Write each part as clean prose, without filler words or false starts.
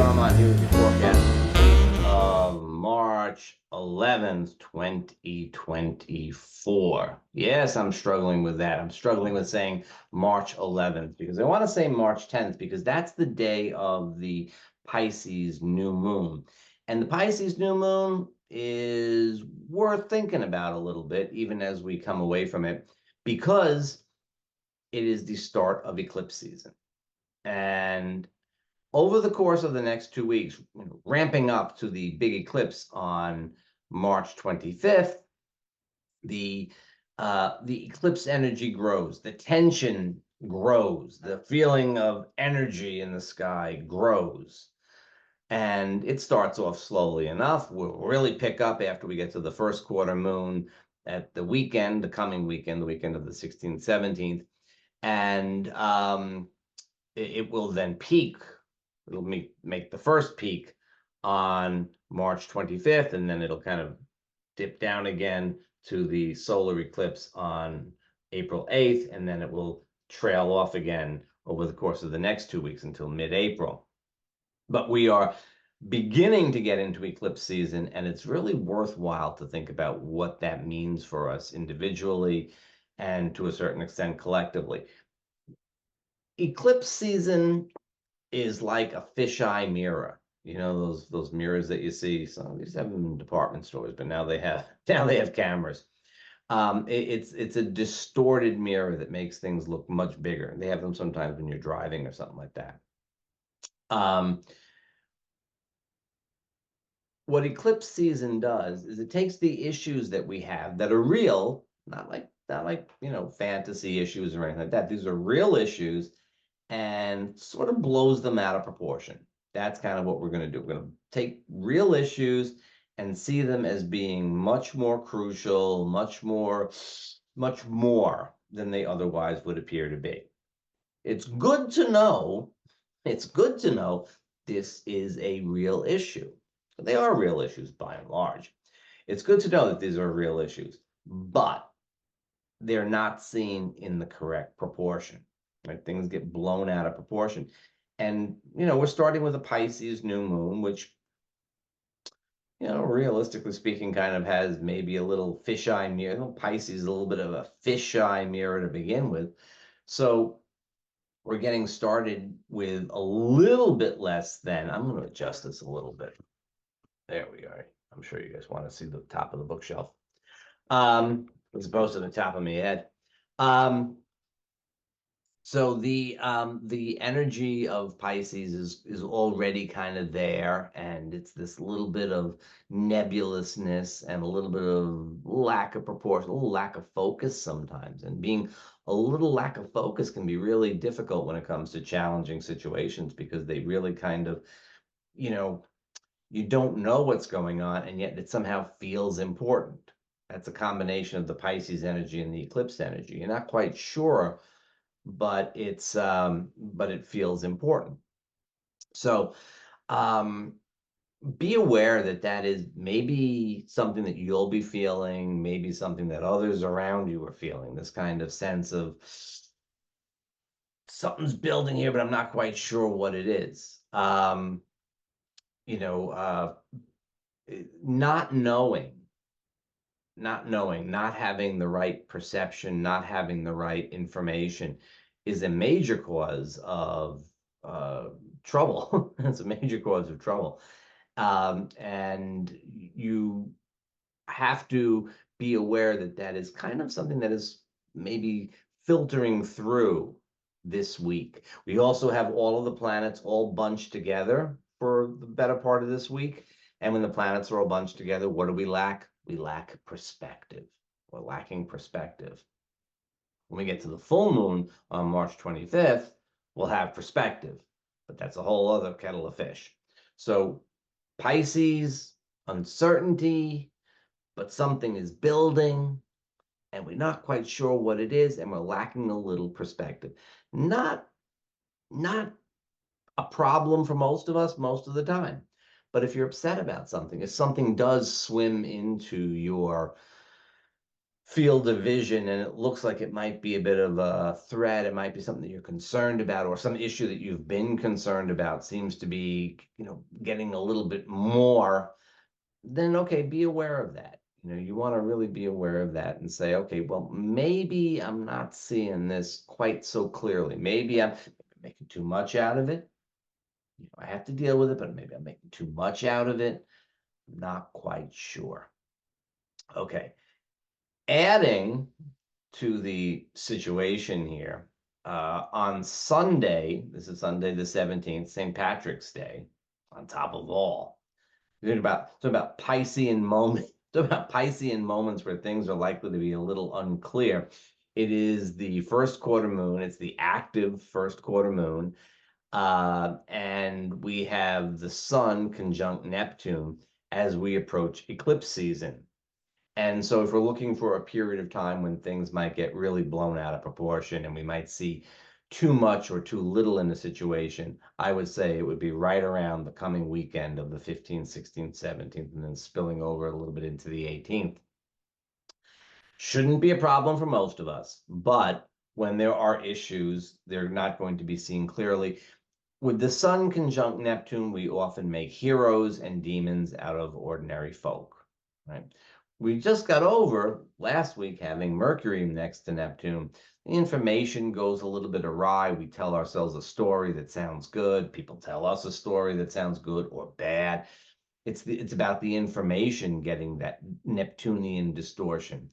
Armand here with your forecast of March 11th, 2024. Yes, I'm struggling with that. I'm struggling with saying March 11th because I want to say March 10th because that's the day of the Pisces new moon. And the Pisces new moon is worth thinking about a little bit, even as we come away from it, because it is the start of eclipse season. And over the course of the next 2 weeks, ramping up to the big eclipse on March 25th, the eclipse energy grows, the tension grows, the feeling of energy in the sky grows. And it starts off slowly enough. We'll really pick up after we get to the first quarter moon at the weekend, the coming weekend, the weekend of the 16th, 17th. And it will then peak. It'll make the first peak on March 25th, and then it'll kind of dip down again to the solar eclipse on April 8th, and then it will trail off again over the course of the next 2 weeks until mid-April. But we are beginning to get into eclipse season, and it's really worthwhile to think about what that means for us individually and to a certain extent collectively. Eclipse season is like a fisheye mirror. You know, those mirrors that you see. Some of these have them in department stores, but now they have cameras. It's a distorted mirror that makes things look much bigger. They have them sometimes when you're driving or something like that. What eclipse season does is it takes the issues that we have that are real, not like fantasy issues or anything like that. These are real issues, and sort of blows them out of proportion. That's kind of what we're going to do. We're going to take real issues and see them as being much more crucial, much more than they otherwise would appear to be. It's good to know this is a real issue. They are real issues by and large. It's good to know that these are real issues, but they're not seen in the correct proportion. Right? Things get blown out of proportion. And, we're starting with a Pisces new moon, which, realistically speaking, kind of has maybe a little fisheye mirror. Pisces is a little bit of a fisheye mirror to begin with. So we're getting started with a little bit less than, I'm going to adjust this a little bit. There we are. I'm sure you guys want to see the top of the bookshelf, as opposed to the top of my head. So the energy of Pisces is already kind of there, and it's this little bit of nebulousness and a little bit of lack of proportion, a little lack of focus sometimes. And being a little lack of focus can be really difficult when it comes to challenging situations, because they really kind of, you don't know what's going on, and yet it somehow feels important. That's a combination of the Pisces energy and the eclipse energy. You're not quite sure, but it feels important. So be aware that is maybe something that you'll be feeling, maybe something that others around you are feeling, this kind of sense of something's building here, but I'm not quite sure what it is. Not knowing, not having the right perception, not having the right information is a major cause of trouble. It's a major cause of trouble. And you have to be aware that is kind of something that is maybe filtering through this week. We also have all of the planets all bunched together for the better part of this week. And when the planets are all bunched together, what do we lack? We lack perspective. We're lacking perspective. When we get to the full moon on March 25th, we'll have perspective, but that's a whole other kettle of fish. So Pisces, uncertainty, but something is building, and we're not quite sure what it is, and we're lacking a little perspective. Not a problem for most of us most of the time. But if you're upset about something, if something does swim into your field of vision and it looks like it might be a bit of a threat, it might be something that you're concerned about, or some issue that you've been concerned about seems to be, getting a little bit more, then okay, be aware of that. You want to really be aware of that and say, okay, well, maybe I'm not seeing this quite so clearly. Maybe I'm making too much out of it. I have to deal with it, but maybe I'm making too much out of it. Not quite sure. Okay. Adding to the situation here, on Sunday, this is Sunday the 17th, St. Patrick's Day, on top of all, talking about Piscean moments, talking about Piscean moments where things are likely to be a little unclear. It is the first quarter moon. It's the active first quarter moon. And we have the sun conjunct Neptune as we approach eclipse season. And so if we're looking for a period of time when things might get really blown out of proportion and we might see too much or too little in a situation, I would say it would be right around the coming weekend of the 15th, 16th, 17th, and then spilling over a little bit into the 18th. Shouldn't be a problem for most of us, but when there are issues, they're not going to be seen clearly. With the sun conjunct Neptune, we often make heroes and demons out of ordinary folk, right? We just got over last week having Mercury next to Neptune. The information goes a little bit awry. We tell ourselves a story that sounds good. People tell us a story that sounds good or bad. It's about the information getting that Neptunian distortion.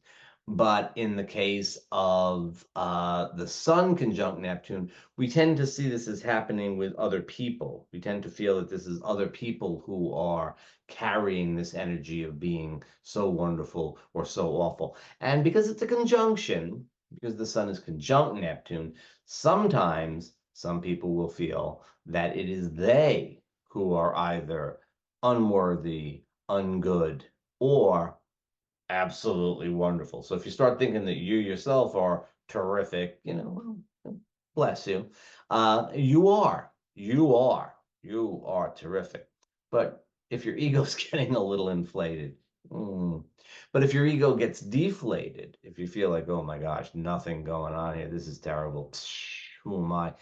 But in the case of the sun conjunct Neptune, we tend to see this as happening with other people. We tend to feel that this is other people who are carrying this energy of being so wonderful or so awful. And because it's a conjunction, because the sun is conjunct Neptune, sometimes some people will feel that it is they who are either unworthy, ungood, or absolutely wonderful. So if you start thinking that you yourself are terrific, well, bless you. You are terrific. But if your ego's getting a little inflated, but if your ego gets deflated, if you feel like, oh my gosh, nothing going on here, this is terrible, who am I?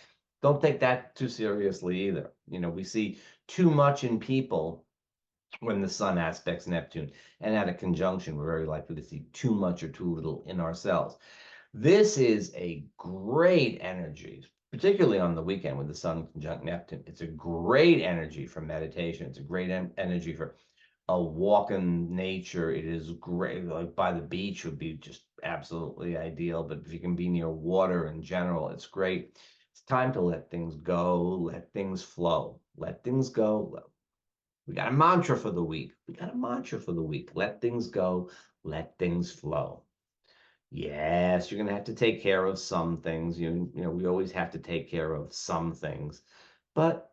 Don't take that too seriously either. We see too much in people when the sun aspects Neptune. And at a conjunction, we're very likely to see too much or too little in ourselves. This is a great energy, particularly on the weekend with the sun conjunct Neptune. It's a great energy for meditation. It's a great energy for a walk in nature. It is great. Like by the beach would be just absolutely ideal. But if you can be near water in general, it's great. It's time to let things go, let things flow, let things go. We got a mantra for the week. Let things go, let things flow. Yes, you're going to have to take care of some things. We always have to take care of some things, but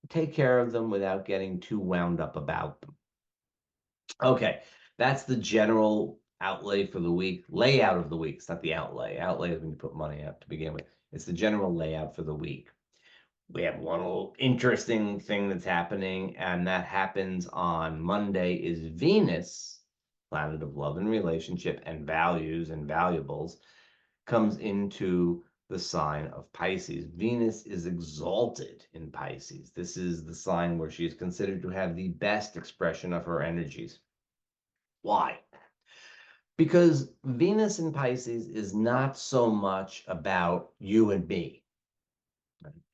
take care of them without getting too wound up about them. Okay, that's the general outlay for the week, layout of the week. It's not the outlay. Outlay is when you put money out to begin with. It's the general layout for the week. We have one little interesting thing that's happening, and that happens on Monday is Venus, planet of love and relationship and values and valuables, comes into the sign of Pisces. Venus is exalted in Pisces. This is the sign where she is considered to have the best expression of her energies. Why? Because Venus in Pisces is not so much about you and me.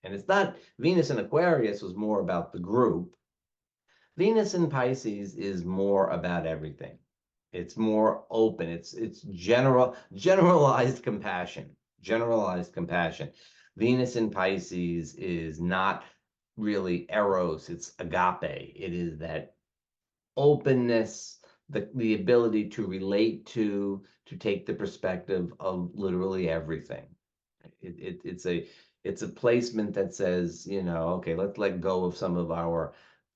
And it's not, Venus in Aquarius was more about the group. Venus in Pisces is more about everything. It's more open. It's generalized compassion. Generalized compassion. Venus in Pisces is not really eros, it's agape. It is that openness, the ability to relate to take the perspective of literally everything. It's a placement that says, okay, let's let go of some of our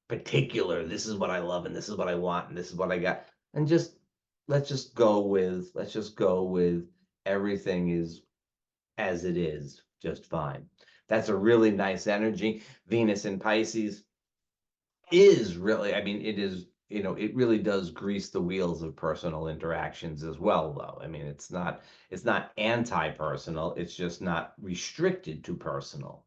particular, this is what I love and this is what I want and this is what I got. And let's just go with everything is as it is, just fine. That's a really nice energy. Venus in Pisces is really, it is it really does grease the wheels of personal interactions as well, though. I mean, it's not anti-personal, it's just not restricted to personal,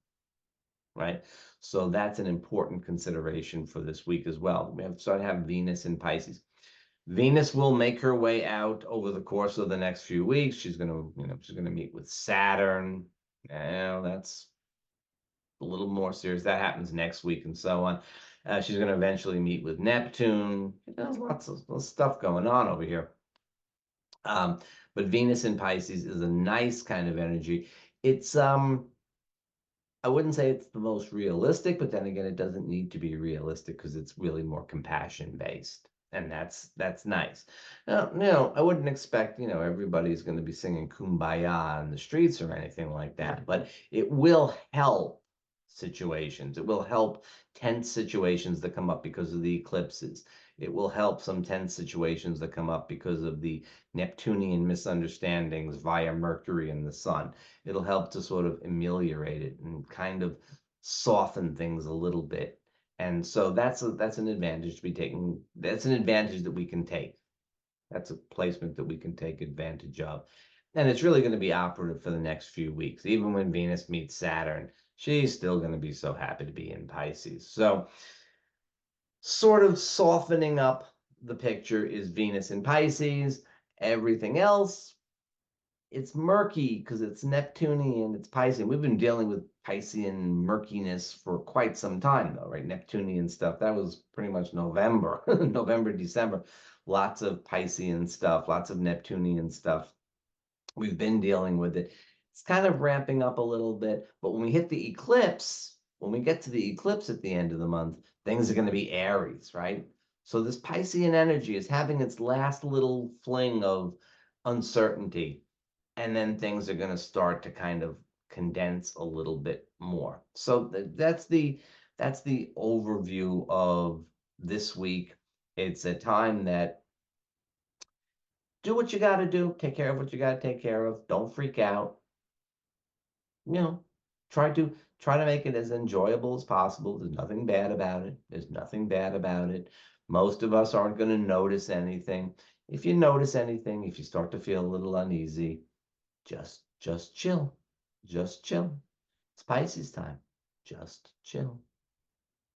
right? So that's an important consideration for this week as well. We have started having Venus in Pisces. Venus will make her way out over the course of the next few weeks. She's gonna meet with Saturn. That's a little more serious. That happens next week and so on. She's going to eventually meet with Neptune. There's lots of stuff going on over here. But Venus in Pisces is a nice kind of energy. It's I wouldn't say it's the most realistic, but then again, it doesn't need to be realistic because it's really more compassion based, and that's nice. Now, I wouldn't expect everybody's going to be singing "Kumbaya" in the streets or anything like that, but it will help situations. It will help tense situations that come up because of the eclipses. It will help some tense situations that come up because of the Neptunian misunderstandings via Mercury and the Sun. It'll help to sort of ameliorate it and kind of soften things a little bit. And so that's an advantage to be taken. That's an advantage that we can take. That's a placement that we can take advantage of. And it's really going to be operative for the next few weeks. Even when Venus meets Saturn, she's still going to be so happy to be in Pisces. So sort of softening up the picture is Venus in Pisces. Everything else, it's murky because it's Neptunian, it's Piscean. We've been dealing with Piscean murkiness for quite some time, though, right? Neptunian stuff, that was pretty much November, November, December. Lots of Piscean stuff, lots of Neptunian stuff. We've been dealing with it. It's kind of ramping up a little bit, but when we hit the eclipse, when we get to the eclipse at the end of the month, things are going to be Aries, right? So this Piscean energy is having its last little fling of uncertainty, and then things are going to start to kind of condense a little bit more. So that's the overview of this week. It's a time that do what you got to do, take care of what you got to take care of. Don't freak out. You know, try to make it as enjoyable as possible. There's nothing bad about it. There's nothing bad about it. Most of us aren't going to notice anything. If you notice anything, if you start to feel a little uneasy, just chill. Just chill. It's Pisces time. Just chill.